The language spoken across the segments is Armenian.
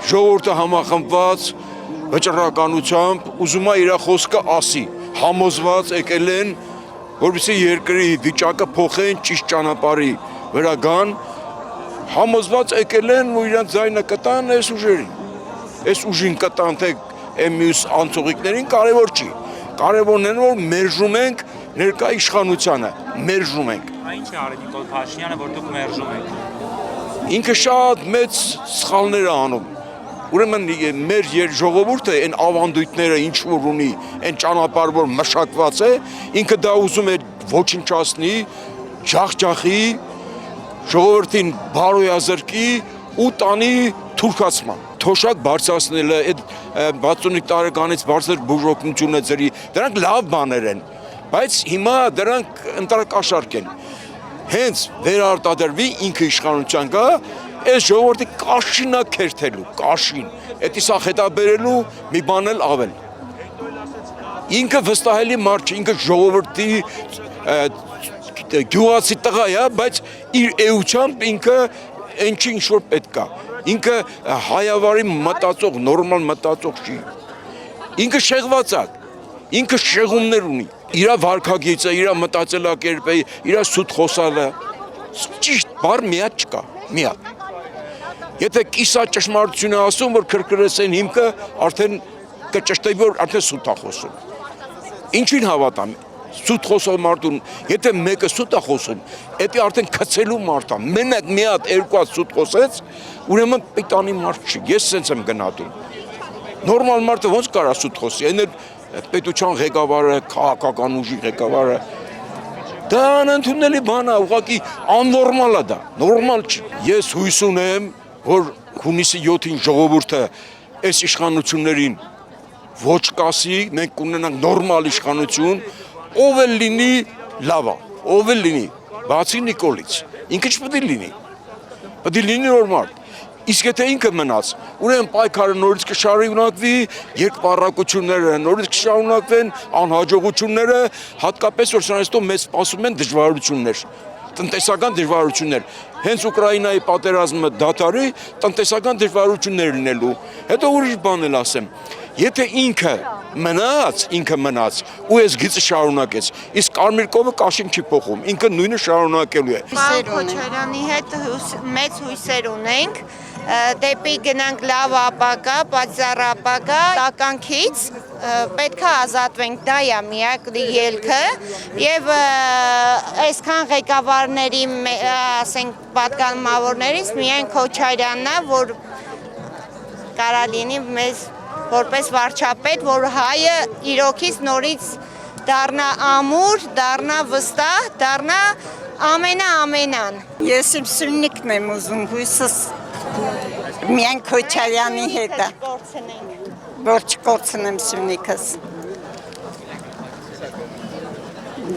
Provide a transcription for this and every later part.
ժողովուրդը համախմբված վճռականությամբ ուզում է իր խոսքը ասի, համոզված եկել են, որպեսզի երկրի վիճակը փոխեն, ճիշտ ճանապարհի վրա գան, համոզված եկել են ու իրանց ձայնը կտան այս ուժերին, այս ուժին կտան թե մյուս անցողիկներին կարևոր չի, կարևորն է որ մերժում ենք ներկա իշխանությանը, մերժում ենք։ Ինչ է արել Նիկոլ Փաշինյանը, որ դուք մերժում եք։ Ինքը շատ մեծ սխալներ է անում։ Ուրեմն մեր ժողովուրդը այն ավանդույթները ինչ որ ունի, այն ճանապարհ որ մշակված է, ինքը դա ուզում է ոչնչացնի, ջախջախի, ժողովրդին բարոյազրկի ու տանի թուրքացման։ Թոշակ բարձրացնելը, այդ 65 տարեկանից բարձր բուժօգնությունը ձերի, դրանք լավ բաներ են, բայց հիմա դրանք ընտրակաշարք են։ Հենց վերարտադրվի ինքը իշխանության գա, այս ժողովրդի կաշինա քերթելու, կաշին, էդի սա հետաբերելու մի բան էլ ավել։ Ինքը վստահելի մարդ չէ, ինքը ժողովրդի գյուղացի տղա է, բայց իր էությամբ ինքը այն չի ինչ որ պետք է։ Ինքը հայավարի մտածող, նորմալ մտածող չի։ Ինքը շեղված է, ինքը շեղումներ ունի։ Իր վարքագիծը, իր մտածելակերպը, իր սուտ խոսալը, ճիշտ բառ միակ չկա, միակ։ Եթե կիսա ճշմարտությունը ասում, որ քրքրեսեն հիմքը, արդեն կճշտի, որ արդեն սուտ է խոսում։ Ինչին հավատամ, սուտ խոսող մարդուն, եթե մեկը սուտ է խոսում, էդի արդեն քցելու մարդ է, մենակ մի հատ երկու հատ սուտ խոսեց, ուրեմն պիտանի մարդ չի, ես սենց եմ գնահատում։ Նորմալ մարդը ոնց կարա սուտ խոսի, այն պետության ղեկավարը, քաղաքական ուժի ղեկավարը, դա անընդունելի բան է, ուղղակի աննորմալ է դա, նորմալ չի։ Ես հույս ունեմ, որ հունիսի 7-ին ժողովուրդը այս իշխանություններին ոչ կասի, մենք կունենանք նորմալ իշխանություն, ով էլ լինի լավ է, ով էլ լինի, բացի Նիկոլից, ինքը չպետք է լինի, պետք է լինի նոր մարդ։ Իսկ եթե ինքը մնաց, ուրեմն պայքարը նորից կշարունակվի, երկպառակությունները նորից կշարունակվեն, անհաջողությունները, հատկապես որ սրանցով մեզ սպասում են դժվարություններ, տնտեսական դժվարություններ։ Հենց Ուկրաինայի պատերազմը դադարի, տնտեսական դժվարություններ լինելու։ Հետո ուրիշ բան էլ ասեմ, եթե ինքը մնաց ու այս գիծը շարունակեց, իսկ Կարմիր կովը կաշին չի փոխում, ինքը նույնը շարունակելու է։ Պարոն Քոչարյանի հետ մեծ հույսեր ունենք, դեպի գնանք լավ ապագա, պատճառ ապագա, տականքից պետք է ազատվենք, դա է միակ ելքը եւ այսքան ղեկավարների, ասենք պատգամավորներից միայն Քոչարյանն է, որ կարա լինի մեզ որպես վարչապետ, որ հայը իրոքից նորից դառնա ամուր, դառնա վստահ, դառնա ամենան։ Ես իմ սյունիկն եմ ուզում, հույսս միայն Քոչարյանի հետ է, որ չկորցնեմ սյունիկս։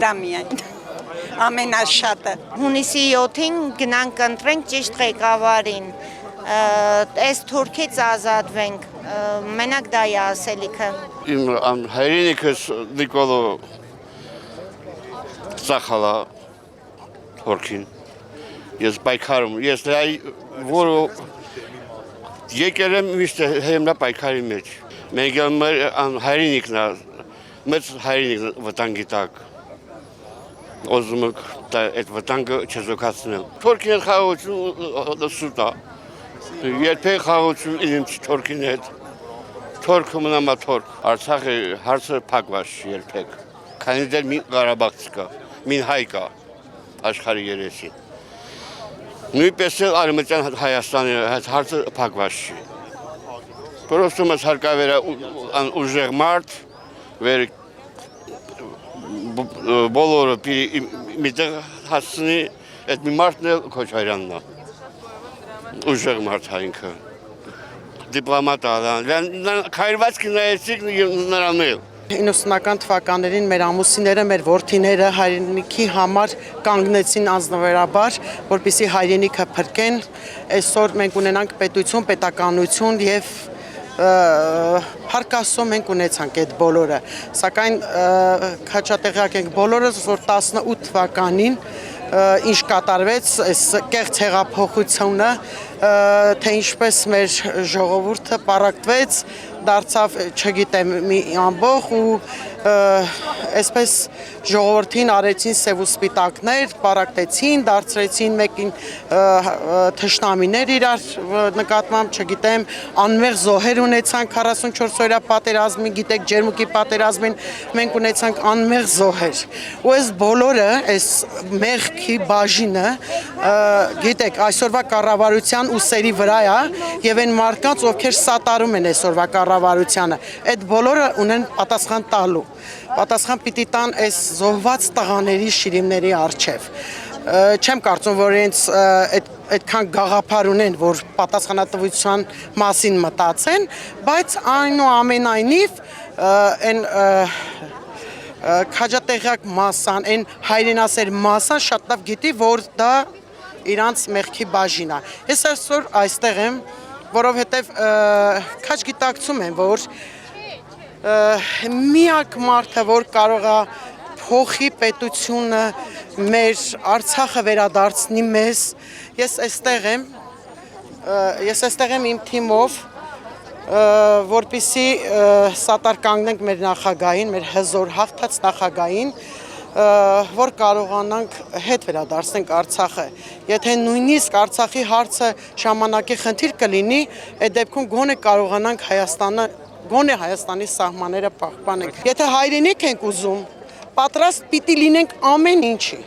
Դա միայն, ամենաշատը։ Հունիսի 7-ին գնանք ընտրենք ճիշտ ղեկավարին, այս թուրքից ազատվենք, մենակ դա է ասելիքը։ Իմ հայրենիքս Նիկոլը ծախալա թուրքին, ես պայքարում, ես որը եկել եմ միշտ հիմնա պայքարի մեջ, մենք մեր հայրենիքն է, մեծ հայրենիքն վտանգի տակ, ուզում ենք այդ վտանգը չզոքացնել։ Թուրքին հետ խաղաղություն սուտ է, երբեք խաղաղություն իրենց թուրքին հետ, թուրքը մնամա թուրք, Արցախը հարցը փակված չի երբեք, քանի դեռ մի Ղարաբաղ կա, մին հայ կա աշխարհի երեսին։ Նույնպես էլ Արևմտյան Հայաստանի հարցը փակված չի։ Պրոստում ես հարկավերա ուժեղ մարդ, վեր բոլորը միտեղ հասցնի, այդ մի մարդն էլ Քոչարյանն է, ուժեղ մարդ է ինքը, դիպլոմատ է, քայլված կնայեցիք նրան էլ։ 90-ական թվականներին մեր ամուսինները, մեր որդիները հայրենիքի համար կանգնեցին անձնվերաբար, որպեսզի հայրենիքը փրկեն, այսօր մենք ունենանք պետություն, պետականություն եւ Փառք մենք ունեցանք այդ բոլորը, սակայն քաչատեղյակ ենք բոլորս, որ 18 թվականին ինչ կատարվեց այս կեղծ հեղափոխությունը, թե ինչպես մեր ժողովուրդը պարակտվեց, դարձավ, չգիտեմ, մի ամբողջ ու այսպես ժողովրդին արեցին սև ու սպիտակներ, պարակտեցին, դարձրեցին մեկին թշնամիներ իրար նկատմամբ, չգիտեմ, անմեղ զոհեր ունեցան 44 օրյա պատերազմին, գիտեք, ջերմուկի պատերազմին մենք ունեցանք անմեղ զոհեր։ Ու այս բոլորը, այս մեղքի բաժինը, գիտեք, այսօրվա կառավարության ուսերի վրա է եւ այն մարդկանց, ովքեր սատարում են այսօրվա կառավարությանը, այդ բոլորը ունեն պատասխան տալու։ Պատասխան պիտի տան այս զոհված տղաների շիրիմների առջև։ Չեմ կարծում, որ իրենց այդքան գաղափար ունեն, որ պատասխանատվության մասին մտածեն, բայց այնուամենայնիվ այն քաջատեղյակ մասան, այն հայրենասեր մասան շատ լավ գիտի, որ դա իրանց մեղքի բաժին է։ Ես այսօր այստեղ եմ, որովհետև քաջ գիտակցում եմ, որ միակ մարդը, որ կարող է փոխի պետությունը մեր Արցախը վերադարձնի մեզ, ես այստեղ եմ իմ թիմով, որպեսզի սատար կանգնենք մեր նախագահին, մեր հզոր հաղթած նախագահին, որ կարողանանք հետ վերադարձնենք Արցախը։ Եթե նույնիսկ Արցախի հարցը ժամանակի խնդիր կլինի, այդ դեպքում գոնե կարողանանք Հայաստանի սահմանները պահպանենք։ Եթե հայրենիք ենք ուզում, պատրաստ պիտի լինենք ամեն ինչի։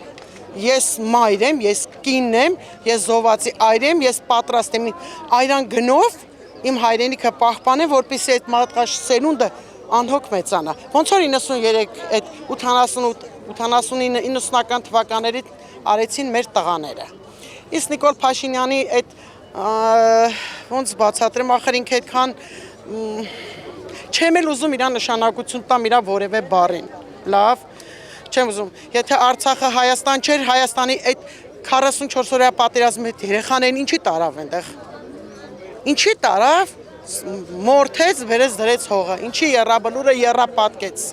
Ես մայր եմ, ես կին եմ, ես զոհվածի այր եմ, ես պատրաստ եմ այրան գնով իմ հայրենիքը պահպանեմ, որպեսզի այդ մարդկանց սերունդը անհոգ մեծանա։ Ոնց որ 93, այդ 89-90-ական թվականների արեցին մեր տղաները։ Իսկ Նիկոլ Փաշինյանի այդ ոնց բացատրեմ, ախր ինքը այդքան չեմ էլ ուզում իրա նշանակություն տամ իրա որևէ բառին։ Լավ, չեմ ուզում։ Եթե Արցախը Հայաստան չէր, Հայաստանի այդ 44 օրյա պատերազմի հետ երեխաներին ինչի տարավ այնտեղ։ Ինչի տարավ, մորթեց, վերեց դրեց հողը։ Ինչի եռաբլուրը եռապատկեց։